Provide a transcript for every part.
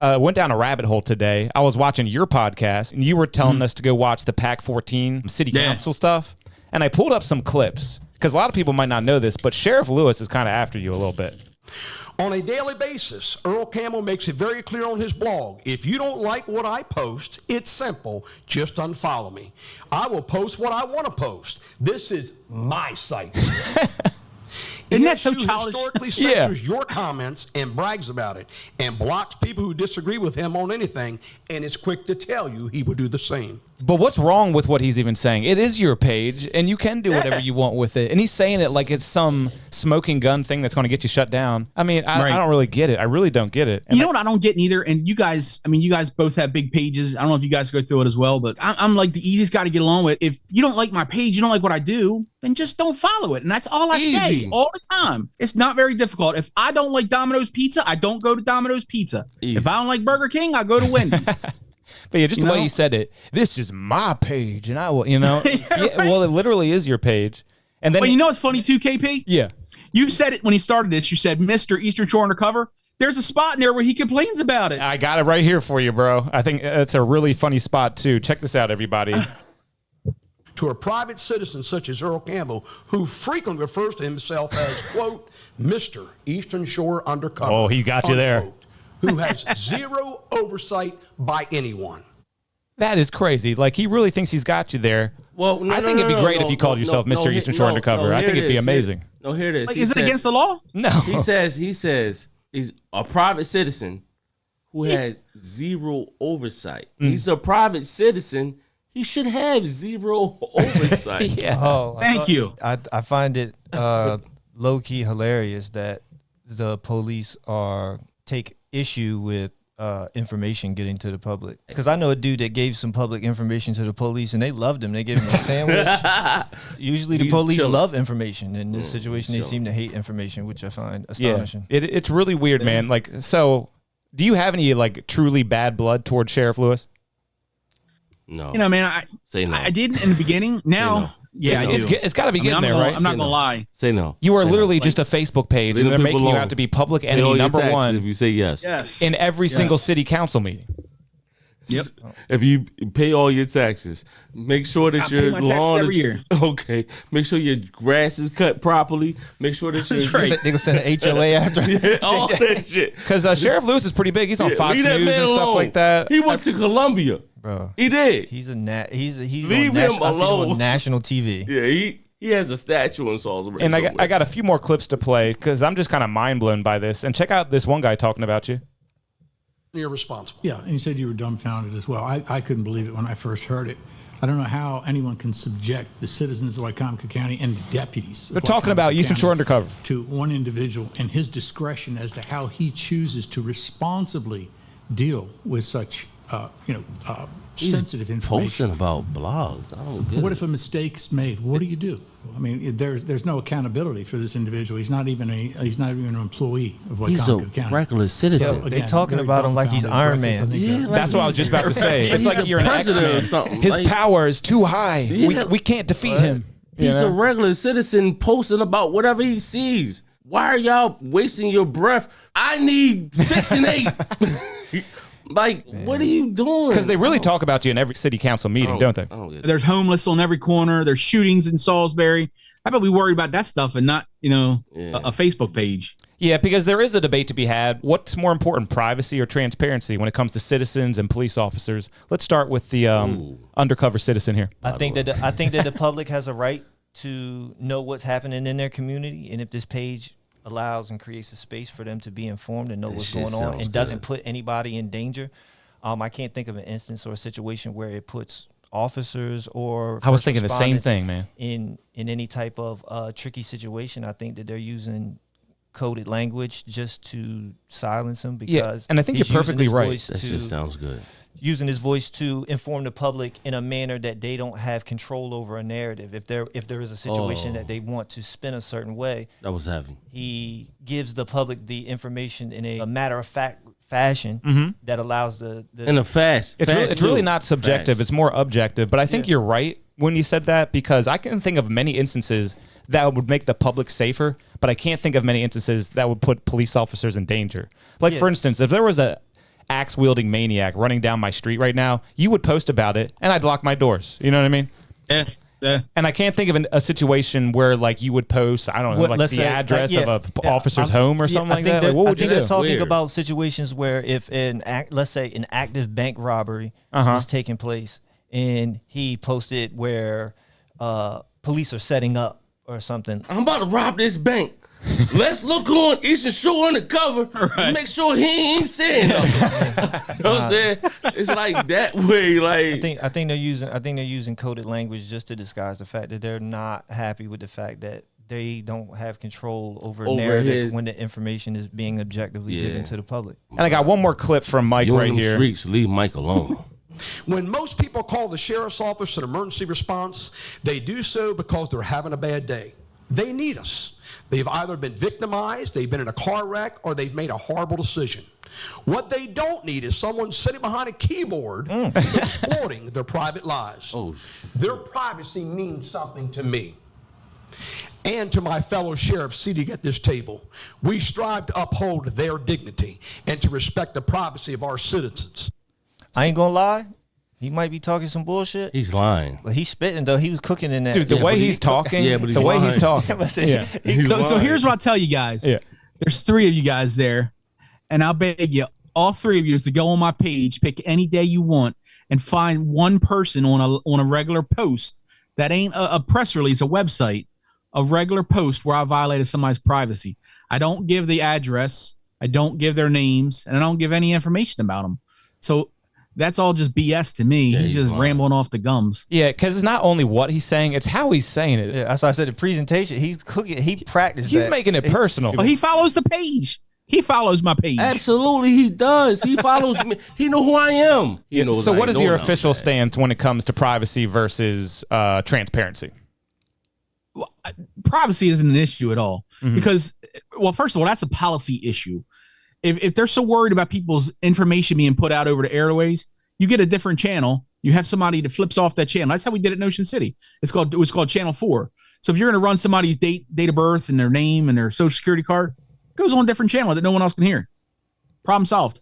went down a rabbit hole today. I was watching your podcast, and you were telling us to go watch the PAC-14 city council stuff. And I pulled up some clips, because a lot of people might not know this, but Sheriff Lewis is kind of after you a little bit. On a daily basis, Earl Campbell makes it very clear on his blog, if you don't like what I post, it's simple, just unfollow me. I will post what I want to post. This is my site. Isn't that so ESU childish? historically censors your comments and brags about it and blocks people who disagree with him on anything and is quick to tell you he would do the same. But what's wrong with what he's even saying? It is your page, and you can do whatever you want with it. And he's saying it like it's some smoking gun thing that's going to get you shut down. I mean, I don't really get it. I really don't get it. And you know what I don't get neither? And you guys, I mean, you guys both have big pages. I don't know if you guys go through it as well, but I'm like the easiest guy to get along with. If you don't like my page, you don't like what I do, then just don't follow it. And that's all I say all the time. It's not very difficult. If I don't like Domino's Pizza, I don't go to Domino's Pizza. If I don't like Burger King, I go to Wendy's. But yeah, just the way you said it, this is my page, and I will, yeah, well, it literally is your page. And then, well, you know what's funny too, KP? Yeah. You said it when he started this. You said, Mr. Eastern Shore Undercover. There's a spot in there where he complains about it. I got it right here for you, bro. I think it's a really funny spot, too. Check this out, everybody. To a private citizen such as Earl Campbell, who frequently refers to himself as, quote, Mr. Eastern Shore Undercover. Oh, he got you there. Unquote, who has zero oversight by anyone. That is crazy. Like, he really thinks he's got you there. Well, I think it'd be great if you called yourself Mr. Eastern Shore Undercover. I think it'd be amazing. No, hear this. Like, is it against the law? No. He says he's a private citizen who has zero oversight. He's a private citizen. He should have zero oversight. Yeah. Oh, Thank you. I find it low-key hilarious that the police take issue with information getting to the public. Because I know a dude that gave some public information to the police, and they loved him. They gave him a sandwich. Usually the police love information. In this situation, they seem to hate information, which I find astonishing. Yeah. It's really weird, man. Like, so do you have any, like, truly bad blood towards Sheriff Lewis? No. You know, man, I did in the beginning. Now, yeah, I do. It's got to be getting there, right? I'm not going to lie. Say no. You are literally just a Facebook page, and they're making you out to be public enemy number one if you say yes. Yes. in every single city council meeting. Yep. If you pay all your taxes, make sure that your lawn every is year. okay. Make sure your grass is cut properly. Make sure that your They gonna send an HOA after. all that shit. Because Sheriff Lewis is pretty big. He's on Fox Leave that News man and stuff alone. like that. He went to Columbia. Bro, He did. he's Leave on him I see him alone. on national TV. Yeah, he has a statue in Salisbury. And somewhere. I got a few more clips to play because I'm just kind of mind blown by this. And check out this one guy talking about you. You're responsible. Yeah, and you said you were dumbfounded as well. I couldn't believe it when I first heard it. I don't know how anyone can subject the citizens of Wycomico County and the deputies. of They're talking about Wycomico Eastern County Shore Undercover. to one individual and his discretion as to how he chooses to responsibly deal with such, sensitive information. posting about blogs. I don't get What it. if a mistake's made? What do you do? I mean, there's no accountability for this individual. He's not even an employee of He's a Wycomico County. regular citizen. So, They again, talking very about him like he's dumbfounded, Iron reckless. Man. I think Yeah, that- That's what I was just about to say. It's He's like a you're an president or X-Man. something. His Like- power is too high. Yeah. We can't defeat him. He's You know? a regular citizen posting about whatever he sees. Why are y'all wasting your breath? I need Section 8. Like, what are you doing? Because they really talk about you in every city council meeting, don't they? I don't get it. There's homeless on every corner. There's shootings in Salisbury. How about we worry about that stuff and not, a Facebook page? Yeah, because there is a debate to be had. What's more important, privacy or transparency when it comes to citizens and police officers? Let's start with the undercover citizen here. I think that the public has a right to know what's happening in their community, and if this page allows and creates a space for them to be informed and know what's going on and doesn't put anybody in danger, I can't think of an instance or a situation where it puts officers or I was first thinking the same responders thing, man. in any type of tricky situation. I think that they're using coded language just to silence him because and I think he's you're using perfectly his right. voice That just sounds good. using his voice to inform the public in a manner that they don't have control over a narrative. If there is a situation that they want to spin a certain way, That was heavy. he gives the public the information in a matter of fact fashion that allows the In a fast. It's really too. not subjective. Fast. It's more objective. But I think you're right when you said that because I can think of many instances that would make the public safer, but I can't think of many instances that would put police officers in danger. Like, for instance, if there was axe wielding maniac running down my street right now, you would post about it and I'd lock my doors. You know what I mean? Yeah. Yeah. And I can't think of a situation where like you would post, I don't know, like let's the say, address yeah, of a officer's home or something like that. I Like, what would you think they're do? talking Weird. about situations where if let's say an active bank robbery was taking place, and he posted where police are setting up or something. I'm about to rob this bank. Let's look on Eastern Shore undercover and make sure he ain't saying nothing. You know what I'm saying? It's like that way. Like I think they're using coded language just to disguise the fact that they're not happy with the fact that they don't have control over narrative when the information is being objectively given to the public. And I got one more clip from Mike you right on them here. streets, leave Mike alone. When most people call the sheriff's office an emergency response, they do so because they're having a bad day. They need us. They've either been victimized, they've been in a car wreck, or they've made a horrible decision. What they don't need is someone sitting behind a keyboard exploiting their private lives. Their privacy means something to me. And to my fellow sheriffs seated at this table, we strive to uphold their dignity and to respect the privacy of our citizens. I ain't gonna lie, he might be talking some bullshit. He's lying. But he's spitting though. He was cooking in that. Dude, the Yeah, way but he's talking, yeah, but he's the way he's lying. talking. yeah. So here's what I'll tell you guys. Yeah. There's 3 of you guys there, and I'll beg you, all 3 of you, is to go on my page, pick any day you want, and find one person on a regular post that ain't a press release, a website, a regular post where I violated somebody's privacy. I don't give the address, I don't give their names, and I don't give any information about them. So that's all just BS to me. He's just rambling off the gums. Yeah, because it's not only what he's saying, it's how he's saying it. Yeah, that's why I said the presentation. He's cooking. He practiced. He's that. making it personal. Well, he follows the page. He follows my page. Absolutely, he does. He follows me. He know who I am. He knows So I what is know your now. official stance when it comes to privacy versus transparency? Privacy isn't an issue at all because, well, first of all, that's a policy issue. If they're so worried about people's information being put out over the airways, you get a different channel. You have somebody that flips off that channel. That's how we did it in Ocean City. It was called Channel 4. So if you're going to run somebody's date of birth and their name and their social security card, it goes on a different channel that no one else can hear. Problem solved.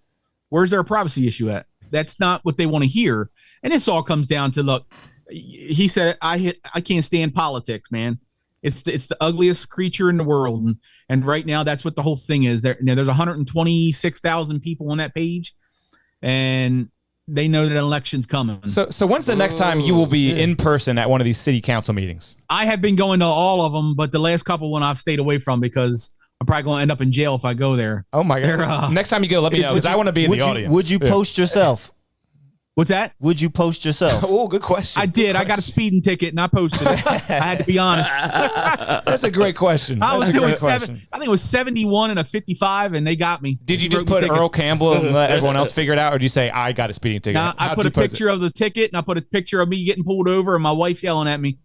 Where's their privacy issue at? That's not what they want to hear. And this all comes down to, look, he said, I can't stand politics, man. It's the ugliest creature in the world. And right now, that's what the whole thing is. There's 126,000 people on that page, and they know that an election's coming. So when's the next time you will be in person at one of these city council meetings? I have been going to all of them, but the last couple one I've stayed away from because I'm probably going to end up in jail if I go there. Oh my God. Next time you go, let me know because I want to be in the audience. Would you post yourself? What's that? Would you post yourself? Oh, good question. I did. I got a speeding ticket and I posted it. I had to be honest. That's a great question. I was That's a doing great question. I think it was 71 and a 55, and they got me. Did you just put Earl Campbell and let everyone else figure it out, or did you say I got a speeding ticket? Nah, I put a picture of the ticket and I put a picture of me getting pulled over and my wife yelling at me.